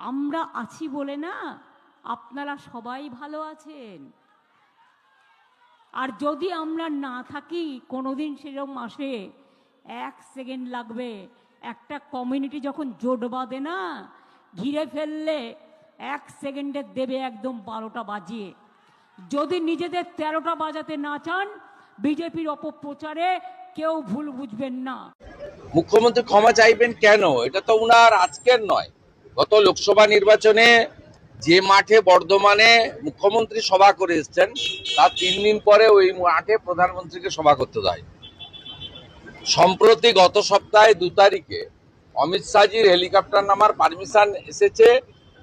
আমরা আছি বলে না আপনারা সবাই ভালো আছেন। আর যদি আমরা না থাকি কোনোদিন সেরকম আসে, 1 সেকেন্ড লাগবে। একটা কমিউনিটি যখন জোট বাঁধে না, ঘিরে ফেললে 1 সেকেন্ডে দেবে একদম 12টা বাজিয়ে। যদি নিজেদের 13টা বাজাতে না চান, বিজেপির অপপ্রচারে কেউ ভুল বুঝবেন না। মুখ্যমন্ত্রী ক্ষমা চাইবেন কেন? এটা তো উনার আজকের নয়, গত লোকসভা নির্বাচনে যে মাঠে বর্ধমানে মুখ্যমন্ত্রী সভা করে এসছেন তার 3 দিন পরে ওই মাঠে প্রধানমন্ত্রীকে সভা করতে দেয়। সম্প্রতি গত সপ্তাহে 2 তারিখে অমিত শাহজির হেলিকপ্টার নামার পারমিশন এসেছে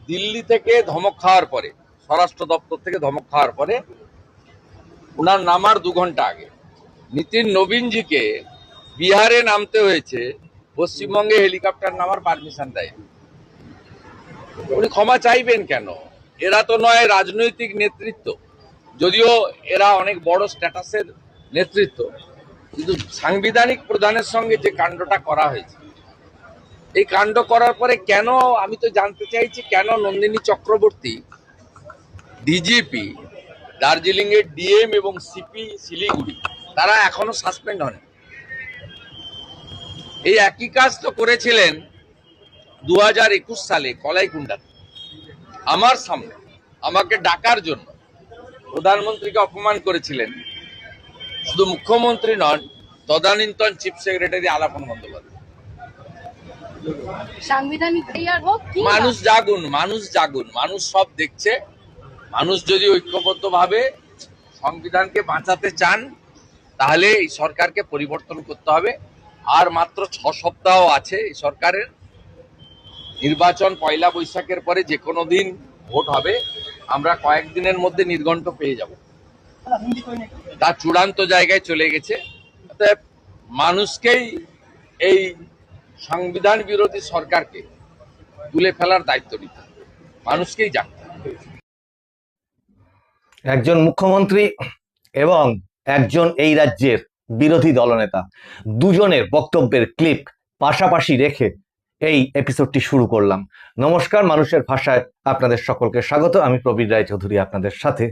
দিল্লি থেকে ধমক খাওয়ার পরে, স্বরাষ্ট্র দপ্তর থেকে ধমক খাওয়ার পরে। উনার নামার 2 ঘন্টা আগে নীতিন নবীনজিকে বিহারে নামতে হয়েছে, পশ্চিমবঙ্গে হেলিকপ্টার নামার পারমিশন দেয়। উনি ক্ষমা চাইবেন কেন? এরা তো নয় রাজনৈতিক নেতৃত্ব, যদিও এরা অনেক বড় স্ট্যাটাসের নেতৃত্ব, কিন্তু সাংবিধানিক প্রধানের সঙ্গে যে কাণ্ডটা করা হয়েছে, এই কাণ্ড করার পরে কেন, আমি তো জানতে চাইছি কেন নন্দিনী চক্রবর্তী ডিজিপি, দার্জিলিং এর ডিএম এবং সিপি শিলিগুড়ি তারা এখনো সাসপেন্ড হন। এই একই কাজ তো করেছিলেন 2021 সালে কলাইকুণ্ডাতে আমার সামনে আমাকে ডাকার জন্য প্রধানমন্ত্রীকে অপমান করেছিলেন শুধু মুখ্যমন্ত্রী নন, তদানীন্তন চিফ সেক্রেটারি আলাপন বন্দ্যোপাধ্যায়। সাংবিধানিক মানুষ জাগুন, মানুষ জাগুন, মানুষ সব দেখছে। মানুষ যদি ঐক্যবদ্ধভাবে সংবিধানকে বাঁচাতে চান তাহলে এই সরকারকে পরিবর্তন করতে হবে। আর মাত্র 6 সপ্তাহ আছে এই সরকারের। নির্বাচন 1 বৈশাখের পরে যে কোনো দিন ভোট হবে, আমরা কয়েকদিনের মধ্যে নির্ঘণ্ট পেয়ে যাব। তা চূড়ান্ত জায়গায় চলে গেছে। অতএব মানুষকেই এই সংবিধান বিরোধী সরকারকে তুলে ফেলার দায়িত্ব নিতে হবে, মানুষকেই জানতে হবে। একজন মুখ্যমন্ত্রী এবং একজন এই রাজ্যের বিরোধী দলনেতা দুজনের বক্তব্যের ক্লিপ পাশাপাশি রেখে এই এপিসোডটি শুরু করলাম। নমস্কার, মানুষের ভাষায় আপনাদের সকলকে স্বাগত। আমি প্রবীর রায়চৌধুরী আপনাদের সাথে।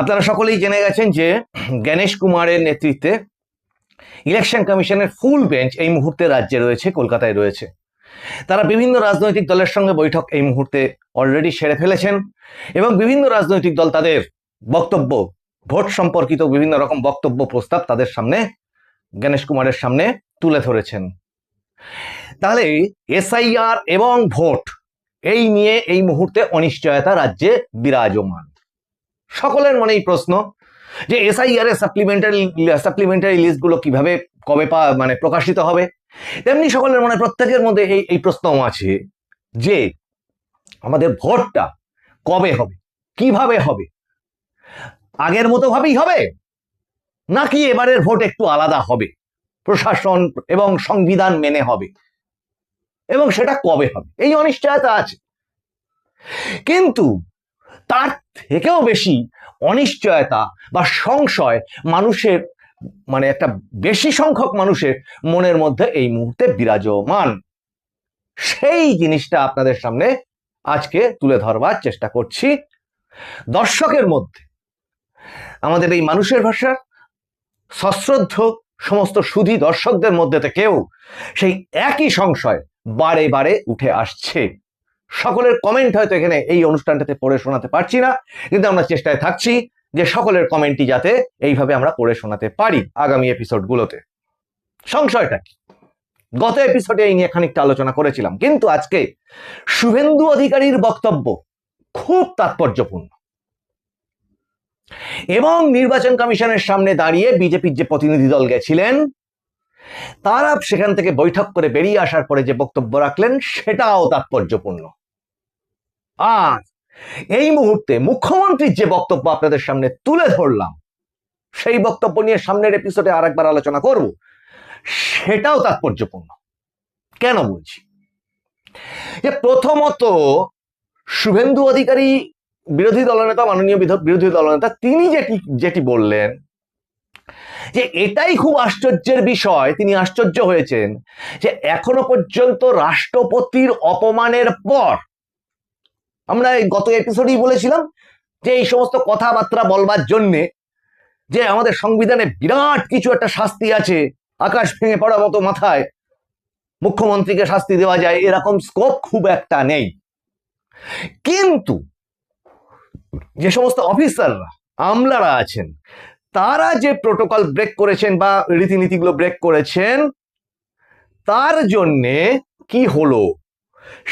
আপনারা সকলেই জেনে গেছেন যে গণেশ কুমারের নেতৃত্বে ইলেকশন কমিশনের ফুল বেঞ্চ এই মুহূর্তে রাজ্যে রয়েছে, কলকাতায় রয়েছে। তারা বিভিন্ন রাজনৈতিক দলের সঙ্গে বৈঠক এই মুহূর্তে অলরেডি সেরে ফেলেছেন এবং বিভিন্ন রাজনৈতিক দল তাদের বক্তব্য, ভোট সম্পর্কিত বিভিন্ন রকম বক্তব্য প্রস্তাব তাদের সামনে, গণেশ কুমারের সামনে তুলে ধরেছেন। তাহলে এসআইআর এবং ভোট এই নিয়ে এই মুহূর্তে অনিশ্চয়তা রাজ্যে বিরাজমান। সকলের মনেই প্রশ্ন যে এসআইআর এর সাপ্লিমেন্টারি লিস্টগুলো কিভাবে কবে প্রকাশিত হবে। তেমনি সকলের মনে, প্রত্যেকের মধ্যে এই প্রশ্নও আছে যে আমাদের ভোটটা কবে হবে, কিভাবে হবে, আগের মতো ভাবেই হবে নাকি এবারের ভোট একটু আলাদা হবে, প্রশাসন এবং সংবিধান মেনে হবে, এবং সেটা কবে হবে, এই অনিশ্চয়তা আছে। কিন্তু তার থেকেও বেশি অনিশ্চয়তা বা সংশয় মানুষের, একটা বেশি সংখ্যক মানুষের মনের মধ্যে এই মুহূর্তে বিরাজমান। সেই জিনিসটা আপনাদের সামনে আজকে তুলে ধরবার চেষ্টা করছি। দর্শকের মধ্যে, আমাদের এই মানুষের ভাষার সশ্রদ্ধ সমস্ত সুধী দর্শকদের মধ্যে থেকেও সেই একই সংশয় বারে বারে উঠে আসছে। সকলের কমেন্ট হয়তো এখানে এই অনুষ্ঠানটাতে পড়ে শোনাতে পারছি না, কিন্তু আমরা চেষ্টায় থাকছি যে সকলের কমেন্টই যাতে এইভাবে আমরা পড়ে শোনাতে পারি আগামী এপিসোডগুলোতে। সংশয়টা কি? গত এপিসোডে এই নিয়ে খানিকটা আলোচনা করেছিলাম, কিন্তু আজকে শুভেন্দু অধিকারীর বক্তব্য খুব তাৎপর্যপূর্ণ এবং নির্বাচন কমিশনের সামনে দাঁড়িয়ে বিজেপির যে প্রতিনিধি দল গেছিলেন তারা সেখান থেকে বৈঠক করে বেরিয়ে আসার পরে যে বক্তব্য রাখলেন সেটাও তাৎপর্যপূর্ণ। আর এই মুহূর্তে মুখ্যমন্ত্রীর যে বক্তব্য আপনাদের সামনে তুলে ধরলাম, সেই বক্তব্য নিয়ে সামনের এপিসোডে আরেকবার আলোচনা করব, সেটাও তাৎপর্যপূর্ণ। কেন বলছি? যে প্রথমত শুভেন্দু অধিকারী বিরোধী দলনেতা, মাননীয় বিরোধী দলনেতা, তিনি যেটি বললেন যে এটাই খুব আশ্চর্যের বিষয়, তিনি আশ্চর্য হয়েছেন যে এখনো পর্যন্ত রাষ্ট্রপতির অপমানের পর, আমরা এই গত এপিসোডেই বলেছিলাম যে এই সমস্ত কথাবার্তা বলবার জন্যে যে আমাদের সংবিধানে বিরাট কিছু একটা শাস্তি আছে, আকাশ ভেঙে পড়ার মতো মাথায় মুখ্যমন্ত্রীকে শাস্তি দেওয়া যায়, এরকম স্কোপ খুব একটা নেই। কিন্তু যে সমস্ত অফিসাররা, আমলারা আছেন, তারা যে প্রোটোকল ব্রেক করেছেন বা রীতিনীতিগুলো ব্রেক করেছেন, তার জন্যে কি হলো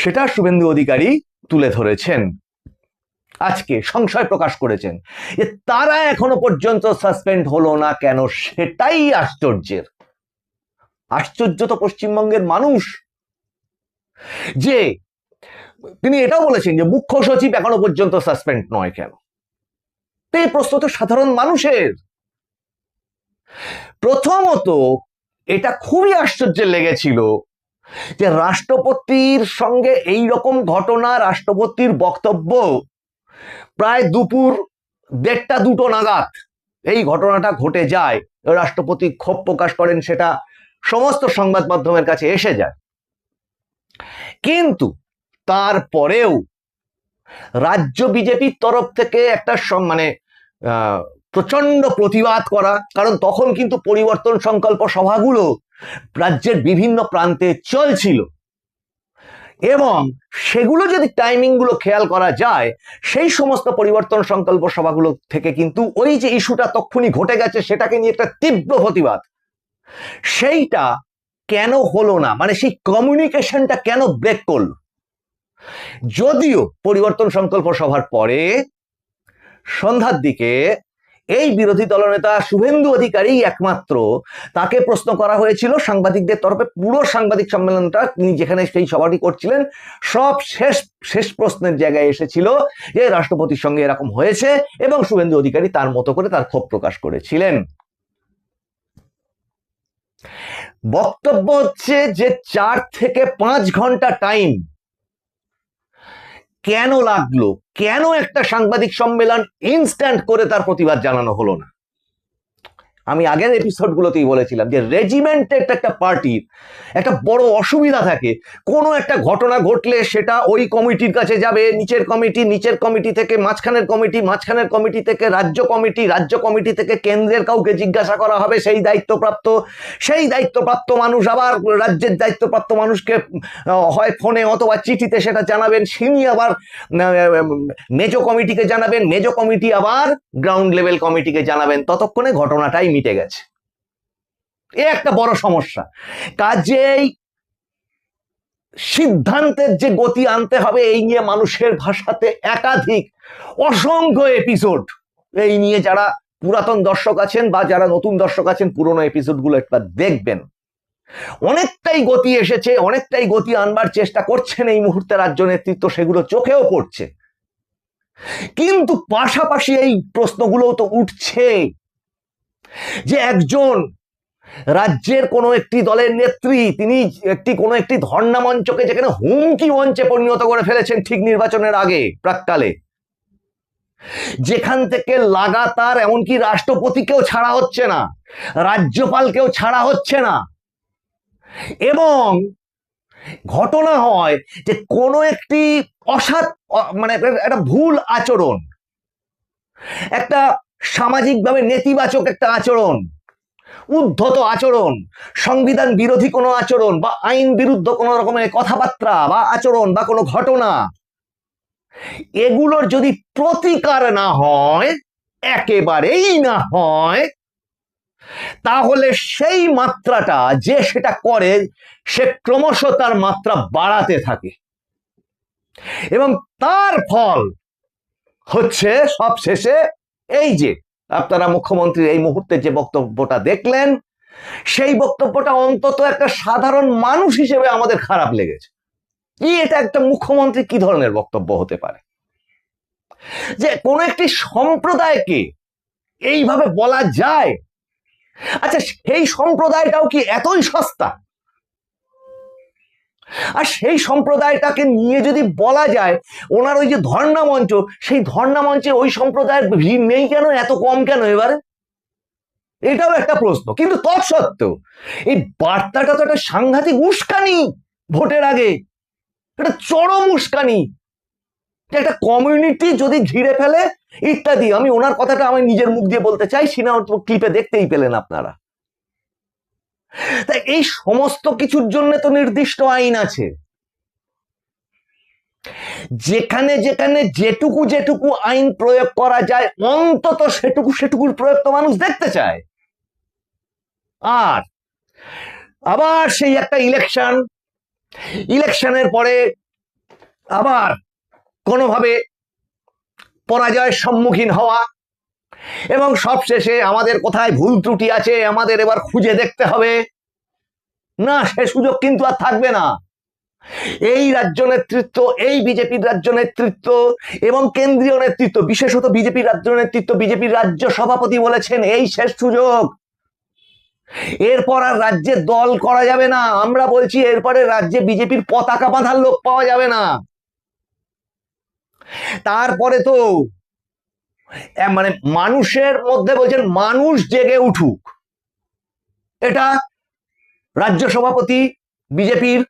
সেটা শুভেন্দু অধিকারী তুলে ধরেছেন, আজকে সংশয় প্রকাশ করেছেন যে তারা এখনো পর্যন্ত সাসপেন্ড হলো না কেন, সেটাই আশ্চর্যের। আশ্চর্য তো পশ্চিমবঙ্গের মানুষ, যে তিনি এটাও বলেছেন যে মুখ্য সচিব এখনো পর্যন্ত সাসপেন্ড নয় কেন। এই প্রশ্ন তো সাধারণ মানুষের। প্রথমত এটা খুবই আশ্চর্যের লেগেছিল যে রাষ্ট্রপতির সঙ্গে এই রকম ঘটনা, রাষ্ট্রপতির বক্তব্য প্রায় দুপুর 1:30-2 নাগাদ এই ঘটনাটা ঘটে যায়, রাষ্ট্রপতি ক্ষোভ প্রকাশ করেন, সেটা সমস্ত সংবাদ মাধ্যমের কাছে এসে যায়। কিন্তু তারপরেও রাজ্য বিজেপির তরফ থেকে একটা মানে প্রচন্ড প্রতিবাদ করা, কারণ তখন কিন্তু পরিবর্তন সংকল্প সভাগুলো রাজ্যের বিভিন্ন প্রান্তে চলছিল, এবং সেগুলো যদি টাইমিং গুলো খেয়াল করা যায়, সেই সমস্ত পরিবর্তন সংকল্প সভাগুলো থেকে কিন্তু ওই যে ইস্যুটা তক্ষুনি ঘটে গেছে সেটাকে নিয়ে একটা তীব্র প্রতিবাদ, সেইটা কেন হলো না, মানে সেই কমিউনিকেশনটা কেন ব্রেক করলো। যদিও পরিবর্তন সংকল্প সভার পরে সন্ধ্যার দিকে এই বিরোধী দলনেতা শুভেন্দু অধিকারী একমাত্র, তাকে প্রশ্ন করা হয়েছিল সাংবাদিকদের তরফে, পুরো সাংবাদিক সম্মেলনটা তিনি যেখানে সেই সভাটি করছিলেন, সব শেষ প্রশ্নের জায়গায় এসেছিল যে রাষ্ট্রপতির সঙ্গে এরকম হয়েছে, এবং শুভেন্দু অধিকারী তার মতো করে তার ক্ষোভ প্রকাশ করেছিলেন। বক্তব্য হচ্ছে যে 4 থেকে 5 ঘন্টা টাইম কেন লাগলো, কেন একটা সাংবাদিক সম্মেলন ইনস্ট্যান্ট করে তার প্রতিবাদ জানানো হলো না। আমি আগের এপিসোডগুলোতেই বলেছিলাম যে রেজিমেন্টের একটা পার্টির একটা বড় অসুবিধা থাকে, কোনো একটা ঘটনা ঘটলে সেটা ওই কমিটির কাছে যাবে, নিচের কমিটি থেকে মাঝখানের কমিটি থেকে রাজ্য কমিটি থেকে কেন্দ্রের কাউকে জিজ্ঞাসা করা হবে, সেই দায়িত্বপ্রাপ্ত মানুষ আবার রাজ্যের দায়িত্বপ্রাপ্ত মানুষকে হয় ফোনে অথবা চিঠিতে সেটা জানাবেন, তিনি আবার মেজো কমিটিকে জানাবেন, মেজো কমিটি আবার গ্রাউন্ড লেভেল কমিটিকে জানাবেন, ততক্ষণে ঘটনাটাই মিটে গেছে। এ একটা বড় সমস্যা। কাজেই সিদ্ধান্তের যে গতি আনতে হবে, এই নিয়ে মানুষের ভাষাতে একাধিক অসংখ্য এপিসোড, এই নিয়ে যারা পুরাতন দর্শক আছেন বা যারা নতুন দর্শক আছেন, পুরনো এপিসোডগুলো একবার দেখবেন। অনেকটাই গতি এসেছে, অনেকটাই গতি আনবার চেষ্টা করছেন এই মুহূর্তে রাজ্য নেতৃত্ব, সেগুলো চোখেও পড়ছে। কিন্তু পাশাপাশি এই প্রশ্নগুলো তো উঠছে যে একজন রাজ্যের কোনো একটি দলের নেত্রী, তিনি কোনো একটি ধর্ণা মঞ্চকে যেখানে হুমকি মঞ্চে পরিণত করে ফেলেছেন ঠিক নির্বাচনের আগে, প্রাক্কালে, যেখান থেকে লাগাতার এমনকি রাষ্ট্রপতিকেও ছাড়া হচ্ছে না, রাজ্যপালকেও ছাড়া হচ্ছে না, এবং ঘটনা হয় যে কোনো একটি মানে একটা ভুল আচরণ, একটা সামাজিকভাবে নেতিবাচক একটা আচরণ, উদ্ধত আচরণ, সংবিধান বিরোধী কোনো আচরণ বা আইন বিরুদ্ধ কোনো রকমের কথাবার্তা বা আচরণ বা কোনো ঘটনা, এগুলোর যদি প্রতিকার না হয়, একেবারেই না হয়, তাহলে সেই মাত্রাটা যে সেটা করে, সে ক্রমশ তার মাত্রা বাড়াতে থাকে, এবং তার ফল হচ্ছে সব শেষে এই যে আপনারা মুখ্যমন্ত্রীর এই মুহূর্তে যে বক্তব্যটা দেখলেন, সেই বক্তব্যটা অন্তত একটা সাধারণ মানুষ হিসেবে আমাদের খারাপ লেগেছে। এটা একটা মুখ্যমন্ত্রী কি ধরনের বক্তব্য হতে পারে, যে কোনো একটি সম্প্রদায়কে এইভাবে বলা যায়? আচ্ছা, সেই সম্প্রদায়টাও কি এতই সস্তা? আর সেই সম্প্রদায়টাকে নিয়ে যদি বলা যায়, ওনার ওই যে ধর্ণা মঞ্চ, সেই ধর্ণা মঞ্চে ওই সম্প্রদায়ের ভিড় নেই কেন, এত কম কেন এবারে? এটাও একটা প্রশ্ন। কিন্তু তৎসত্ত্বেও এই বার্তাটা তো একটা সাংঘাতিক উস্কানি ভোটের আগে, এটা চরম উস্কানি, যে একটা কমিউনিটি যদি ঘিরে ফেলে ইত্যাদি। আমি ওনার কথাটা আমি নিজের মুখ দিয়ে বলতে চাইছি না, ক্লিপে দেখতেই পেলেন আপনারা। তাই এই সমস্ত কিছুর জন্য তো নির্দিষ্ট আইন আছে, যেখানে যেখানে যেটুকু যেটুকু আইন প্রয়োগ করা যায় অন্তত সেটুকুর প্রয়োগ তো মানুষ দেখতে চায়। আর আবার সেই একটা ইলেকশনের পরে আবার কোনোভাবে পরাজয়ের সম্মুখীন হওয়া, এবং সবশেষে আমাদের কোথায় ভুল ত্রুটি আছে আমাদের এবার খুঁজে দেখতে হবে, না সে সুযোগ কিন্তু আর থাকবে না। এই রাজ্য নেতৃত্ব, এই বিজেপির রাজ্য নেতৃত্ব এবং কেন্দ্রীয় নেতৃত্ব, বিশেষত বিজেপির রাজ্য নেতৃত্ব, বিজেপির রাজ্য সভাপতি বলেছেন এই শেষ সুযোগ, এরপর আর রাজ্যে দল করা যাবে না। আমরা বলছি এরপরে রাজ্যে বিজেপির পতাকা বাঁধার লোক পাওয়া যাবে না। তারপরে তো মানে মানুষের মধ্যে বলছেন মানুষ জেগে উঠুক, এটা রাজ্য সভাপতি বিজেপির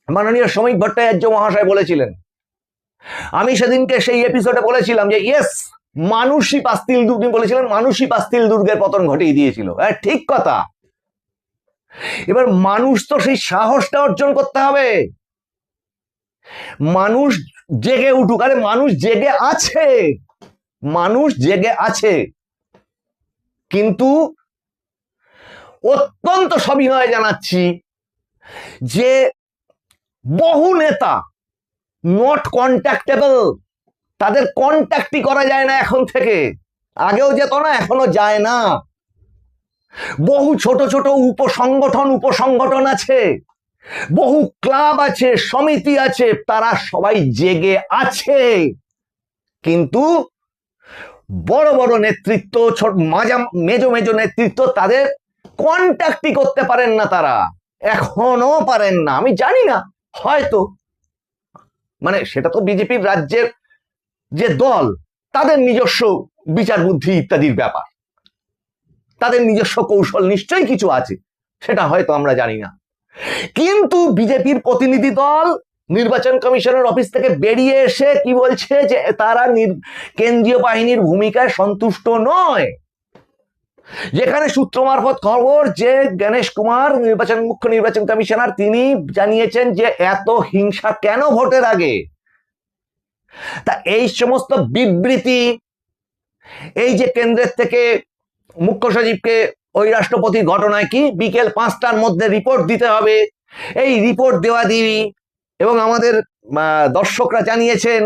মাননীয় শ্রমিক ভট্টাচার্য মহাশয় বলেছিলেন। আমি সেদিনকে সেই এপিসোডে বলেছিলাম যে ইয়েস, মানুষই পাস্তিল দুর্গ বলেছিলেন, মানুষই পাস্তিল দুর্গের পতন ঘটিয়ে দিয়েছিল। হ্যাঁ, ঠিক কথা। এবার মানুষ তো সেই সাহসটা অর্জন করতে হবে, মানুষ জেগে উঠুক। আরে মানুষ জেগে আছে, মানুষ জেগে আছে, কিন্তু অত্যন্ত সবিনয়ে জানাচ্ছি যে বহু নেতা নট কন্ট্যাক্টেবল, তাদের কন্ট্যাক্টই করা যায় না এখন থেকে। আগেও যেত না, এখনো যায় না। বহু ছোট ছোট উপসংগঠন আছে, বহু ক্লাব আছে, সমিতি আছে, তারা সবাই জেগে আছে, কিন্তু বড় বড় নেতৃত্ব, মেজ নেতৃত্ব তাদের কন্ট্যাক্টই করতে পারেন না, তারা এখনো পারেন না। আমি জানি না, হয়তো মানে সেটা তো বিজেপির রাজ্যের যে দল তাদের নিজস্ব বিচার বুদ্ধি ইত্যাদির ব্যাপার, তাদের নিজস্ব কৌশল নিশ্চয়ই কিছু আছে, সেটা হয়তো আমরা জানি না। কিন্তু বিজেপির প্রতিনিধি দল নির্বাচন কমিশনের অফিস থেকে বেরিয়ে এসে কি বলছে, যে তারা কেন্দ্রীয় বাহিনীর ভূমিকায় সন্তুষ্ট নয়। যেখানে সূত্র মারফত খবর যে গণেশ কুমার মুখ্য নির্বাচন কমিশনার, তিনি জানিয়েছেন যে এত হিংসা কেন ভোটের আগে। তা এই সমস্ত বিবৃতি, এই যে কেন্দ্রের থেকে মুখ্য সচিবকে ওই রাষ্ট্রপতির ঘটনায় কি বিকেল 5টার মধ্যে রিপোর্ট দিতে হবে, এই রিপোর্ট দেওয়া দিবি, এবং আমাদের দর্শকরা জানিয়েছেন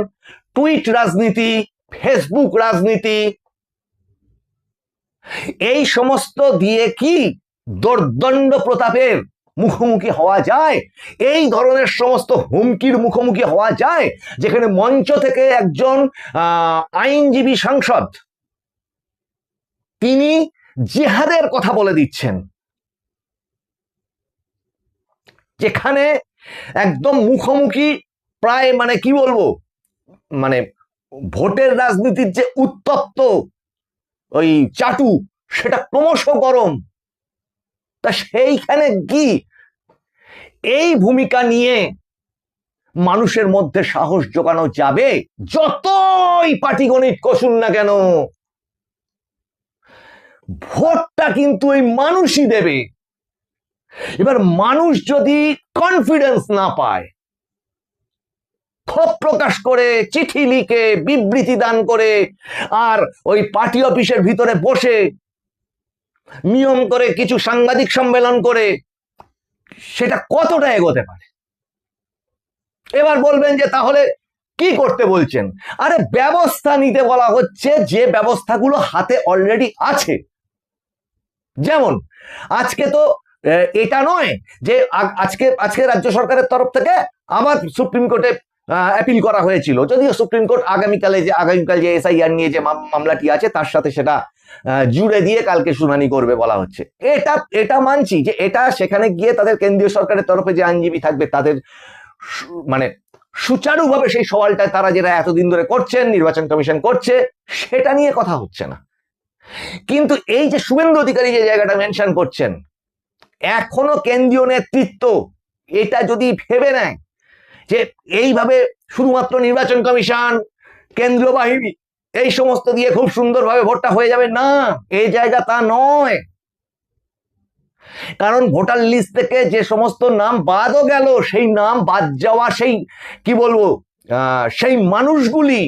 টুইট রাজনীতি, ফেসবুক রাজনীতি, এই সমস্ত দিয়ে কি দোর্দণ্ড প্রতাপের মুখোমুখি হওয়া যায়, এই ধরনের সমস্ত হুমকির মুখোমুখি হওয়া যায়, যেখানে মঞ্চ থেকে একজন আইনজীবী সাংসদ তিনি জিহাদের কথা বলে দিচ্ছেন, যেখানে একদম মুখোমুখি প্রায় মানে কি বলবো, মানে ভোটের রাজনীতির যে উত্তপ্ত ওই চাটু সেটা ক্রমশ গরম। তা সেইখানে কি এই ভূমিকা নিয়ে মানুষের মধ্যে সাহস জোগানো যাবে? যতই পাটিগণিত কষুন না কেন, ভোটটা কিন্তু এই মানুষই দেবে। এবার মানুষ যদি কনফিডেন্স না পায়, ক্ষোভ প্রকাশ করে, চিঠি লিখে, বিবৃতি দান করে, আর ওই পার্টি অফিসের ভিতরে বসে নিয়ম করে কিছু সাংবাদিক সম্মেলন করে, সেটা কতটা এগোতে পারে? এবার বলবেন যে তাহলে কি করতে বলছেন? আরে ব্যবস্থা নিতে বলা হচ্ছে, যে ব্যবস্থাগুলো হাতে অলরেডি আছে। যেমন আজকে তো এটা নয় যে আজকে রাজ্য সরকারের তরফ থেকে আবার সুপ্রিম কোর্টে অ্যাপিল করা হয়েছিল, যদিও সুপ্রিম কোর্ট আগামীকাল যে এসআইআর নিয়ে যে মামলাটি আছে তার সাথে সেটা জুড়ে দিয়ে কালকে শুনানি করবে বলা হচ্ছে। এটা মানছি যে এটা সেখানে গিয়ে তাদের কেন্দ্রীয় সরকারের তরফে যে আইনজীবী থাকবে তাদের মানে সুচারুভাবে সেই সওয়ালটা তারা যেটা এতদিন ধরে করছেন, নির্বাচন কমিশন করছে, সেটা নিয়ে কথা হচ্ছে না। কিন্তু এই যে শুভেন্দু অধিকারী যে জায়গাটা মেনশন করছেন, এখনো কেন্দ্রীয় নেতৃত্ব এটা যদি ভেবে নেয় যে এইভাবে শুধুমাত্র নির্বাচন কমিশন, কেন্দ্রীয় বাহিনী এই সমস্ত দিয়ে খুব সুন্দরভাবে ভোটটা হয়ে যাবে, না, এই জায়গা তা নয়। কারণ ভোটার লিস্ট থেকে যে সমস্ত নাম বাদও গেল, সেই নাম বাদ যাওয়া, সেই কি বলবো, সেই মানুষগুলি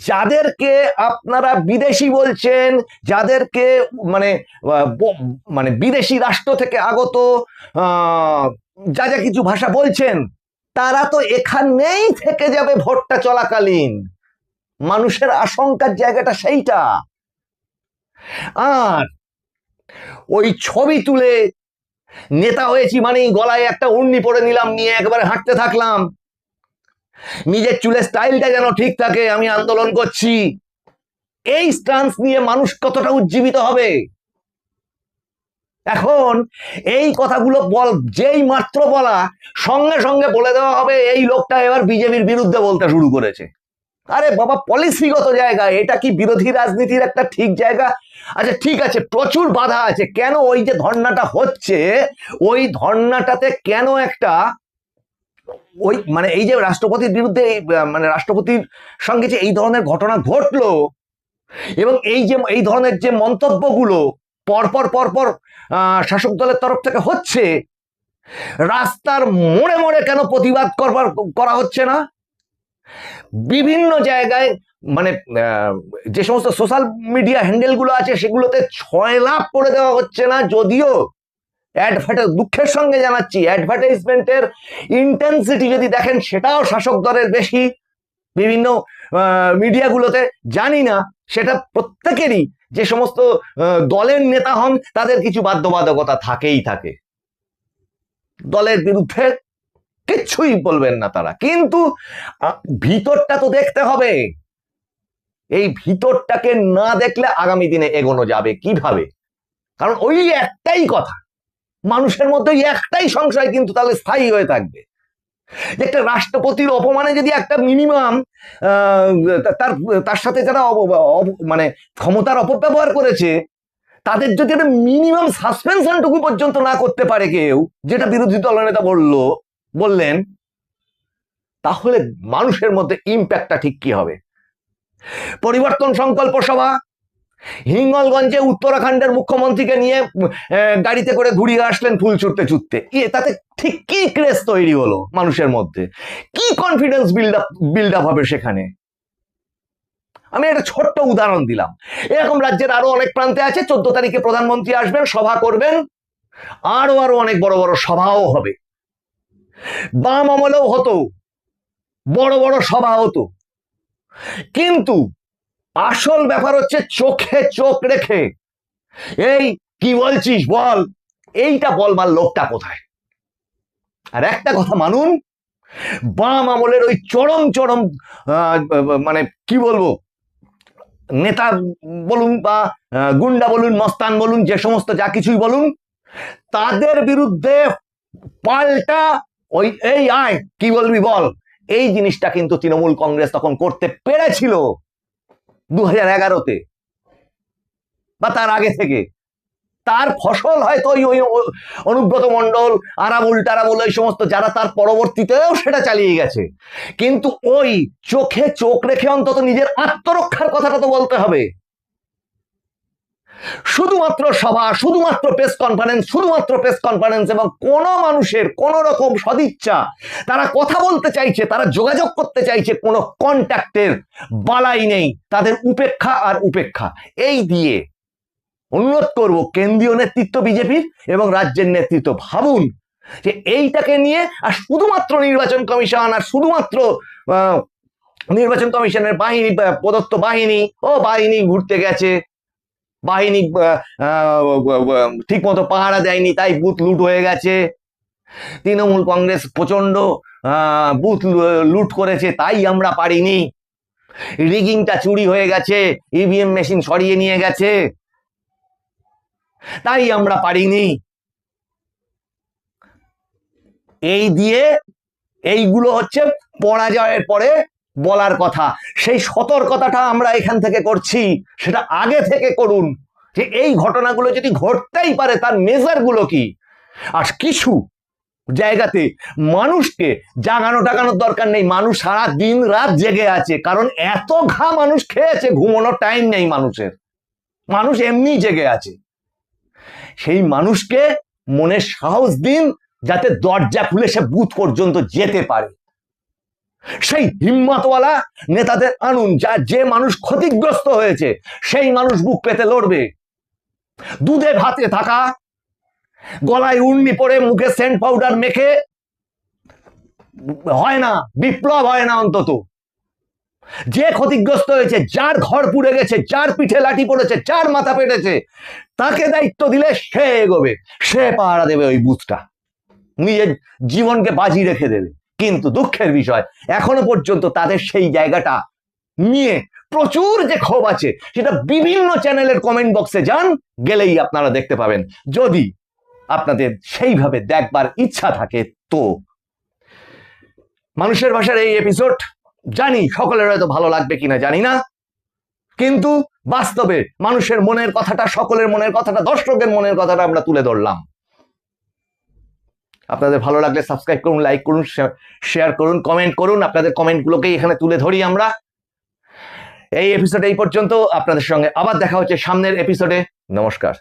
যাদেরকে আপনারা বিদেশি বলছেন, যাদেরকে মানে মানে বিদেশি রাষ্ট্র থেকে আগত যা যা কিছু ভাষা বলছেন, তারা তো এখানেই থেকে যাবে ভোটটা চলাকালীন। মানুষের আশঙ্কার জায়গাটা সেইটা। আর ওই ছবি তুলে নেতা হয়েছি মানেই গলায় একটা উড়নি পরে নিলাম, নিয়ে একবারে হাঁটতে থাকলাম, নিজের চুলের স্টাইলটা যেন ঠিক থাকে, আমি আন্দোলন করছি, এই স্টান্স নিয়ে মানুষ কতটা উজ্জীবিত হবে? এখন এই কথাগুলো যেই মাত্র বলা, সঙ্গে সঙ্গে বলে দেওয়া হবে এই লোকটা এবার বিজেপির বিরুদ্ধে বলতে শুরু করেছে। আরে বাবা, পলিসিগত জায়গা, এটা কি বিরোধী রাজনীতির একটা ঠিক জায়গা? আচ্ছা ঠিক আছে, প্রচুর বাধা আছে, কেন ওই যে ধর্নাটা হচ্ছে, ওই ধর্নাটাতে কেন একটা ওই মানে এই যে রাষ্ট্রপতির বিরুদ্ধে মানে রাষ্ট্রপতির সঙ্গে যে এই ধরনের ঘটনা ঘটলো, এবং এই ধরনের যে মন্তব্যগুলো পরপর পরপর শাসক দলের তরফ থেকে হচ্ছে, রাস্তার মোড়ে মোড়ে কেন প্রতিবাদ করা হচ্ছে না? বিভিন্ন জায়গায় মানে যে সমস্ত সোশ্যাল মিডিয়া হ্যান্ডেলগুলো আছে সেগুলোতে 6 লাখ করে দেওয়া হচ্ছে না? যদিও দুঃখের সঙ্গে জানাচ্ছি, অ্যাডভার্টাইজমেন্টের ইন্টেন্সিটি যদি দেখেন সেটাও শাসক দলের বেশি বিভিন্ন মিডিয়াগুলোতে। জানি না, সেটা প্রত্যেকেরই, যে সমস্ত দলের নেতা হন তাদের কিছু বাধ্যবাধকতা থাকেই থাকে, দলের বিরুদ্ধে কিচ্ছুই বলবেন না তারা, কিন্তু ভিতরটা তো দেখতে হবে। এই ভিতরটাকে না দেখলে আগামী দিনে এগোনো যাবে কিভাবে? কারণ ওই একটাই কথা, মানুষের মধ্যে একটাই সংশয় কিন্তু তাহলে স্থায়ী হয়ে থাকবে, যে একটা রাষ্ট্রপতির অপমানে যদি একটা মিনিমাম তার সাথে যারা মানে ক্ষমতার অপব্যবহার করেছে, তাদের যদি একটা মিনিমাম সাসপেনশনটুকু পর্যন্ত না করতে পারে কেউ, যেটা বিরোধী দলনেতা বললেন, তাহলে মানুষের মধ্যে ইম্প্যাক্টটা ঠিক কি হবে? পরিবর্তন সংকল্প সভা, হিঙ্গলগঞ্জে উত্তরাখণ্ডের মুখ্যমন্ত্রীকে নিয়ে গাড়িতে করে ঘুরিয়ে আসলেন ফুল ছুটতে ছুটতে, তাতে ঠিক কি ক্রেজ তৈরি হলো মানুষের মধ্যে? কি কনফিডেন্স বিল্ড আপ হবে সেখানে? আমি একটা ছোট্ট উদাহরণ দিলাম, এরকম রাজ্যের আরো অনেক প্রান্তে আছে। 14 তারিখে প্রধানমন্ত্রী আসবেন, সভা করবেন, আরো অনেক বড় বড় সভাও হবে। বাম আমলেও হতো, বড় বড় সভা হতো, কিন্তু আসল ব্যাপার হচ্ছে চোখে চোখ রেখে এই কি বলছিস বল, এইটা বলবার লোকটা কোথায়? আর একটা কথা মানুন, বাম আমলের ওই চরম চরম মানে কি বলবো, নেতা বলুন বা গুন্ডা বলুন, মস্তান বলুন, যে সমস্ত যা কিছুই বলুন, তাদের বিরুদ্ধে পাল্টা ওই এই আয় কি বলবি বল, এই জিনিসটা কিন্তু তৃণমূল কংগ্রেস তখন করতে পেরেছিল 2011-তে বা তার আগে থেকে। তার ফসল হয়তো ওই অনুব্রত মণ্ডল, আরাবুল টারাবুল, ওই সমস্ত যারা তার পরবর্তীতেও সেটা চালিয়ে গেছে, কিন্তু ওই চোখে চোখ রেখে অন্তত নিজের আত্মরক্ষার কথাটা তো বলতে হবে। শুধুমাত্র সভা, শুধুমাত্র প্রেস কনফারেন্স এবং কোন মানুষের কোন রকম সদিচ্ছা, তারা কথা বলতে চাইছে, তারা যোগাযোগ করতে চাইছে, কোনো কন্ট্যাক্টের বালাই নেই, তাদের উপেক্ষা আর উপেক্ষা। এই দিয়ে অনুরোধ করব কেন্দ্রীয় নেতৃত্ব বিজেপির এবং রাজ্যের নেতৃত্ব, ভাবুন যে এইটাকে নিয়ে আর শুধুমাত্র নির্বাচন কমিশন আর শুধুমাত্র নির্বাচন কমিশনের বাহিনী, প্রদত্ত বাহিনী ঘুরতে গেছে, বাহিনী ঠিক মতো পাহারা দেয়নি, তাই বুথ লুট হয়ে গেছে, তৃণমূল কংগ্রেস প্রচন্ড বুথ লুট করেছে, তাই আমরা পারিনি, রিগিংটা চুরি হয়ে গেছে, ইভিএম মেশিন সরিয়ে নিয়ে গেছে, তাই আমরা পারিনি। এই দিয়ে এইগুলো হচ্ছে পরাজয়ের পরে বলার কথা, সেই সতর্কতাটা আমরা এখান থেকে করছি, সেটা আগে থেকে করুন যে এই ঘটনাগুলো যদি ঘটতেই পারে তার মেজারগুলো কি। আর কিছু জায়গাতে মানুষকে জাগানো টাগানোর দরকার নেই, মানুষ সারা দিন রাত জেগে আছে, কারণ এত ঘা মানুষ খেয়েছে, ঘুমানোর টাইম নেই মানুষের, মানুষ এমনি জেগে আছে। সেই মানুষকে মনে সাহস দিন যাতে দরজা খুলে সে বুথ পর্যন্ত যেতে পারে। সেই হিম্মতওয়ালা নেতাদের আনুন, যে মানুষ ক্ষতিগ্রস্ত হয়েছে সেই মানুষ বুক পেতে লড়বে। দুধে ভাতে থাকা, গলায় উন্নি পরে মুখে সেন্ট পাউডার মেখে হয় না, বিপ্লব হয় না। অন্তত যে ক্ষতিগ্রস্ত হয়েছে, যার ঘর পুড়ে গেছে, যার পিঠে লাঠি পড়েছে, যার মাথা পেটেছে, তাকে দায়িত্ব দিলে সে এগোবে, সে পাহারা দেবে ওই বুথটা, নিজের জীবনকে বাজি রেখে দেবে। কিন্তু দুঃখের বিষয় এখনো পর্যন্ত তাদের সেই জায়গাটা নিয়ে প্রচুর যে ক্ষোভ আছে সেটা বিভিন্ন চ্যানেলের কমেন্ট বক্সে যান, গেলেই আপনারা দেখতে পাবেন, যদি আপনাদের সেইভাবে দেখবার ইচ্ছা থাকে। তো মানুষের ভাষার এই এপিসোড জানি সকলের হয়তো ভালো লাগবে কিনা জানি না, কিন্তু বাস্তবে মানুষের মনের কথাটা, সকলের মনের কথাটা, দর্শকের মনের কথাটা আমরা তুলে ধরলাম। আপনাদের ভালো লাগলে সাবস্ক্রাইব করুন, লাইক করুন, শেয়ার করুন, কমেন্ট করুন। আপনাদের কমেন্টগুলোকেই এখানে তুলে ধরি আমরা। এই এপিসোড এই পর্যন্ত। আপনাদের সঙ্গে আবার দেখা হচ্ছে সামনের এপিসোডে। নমস্কার।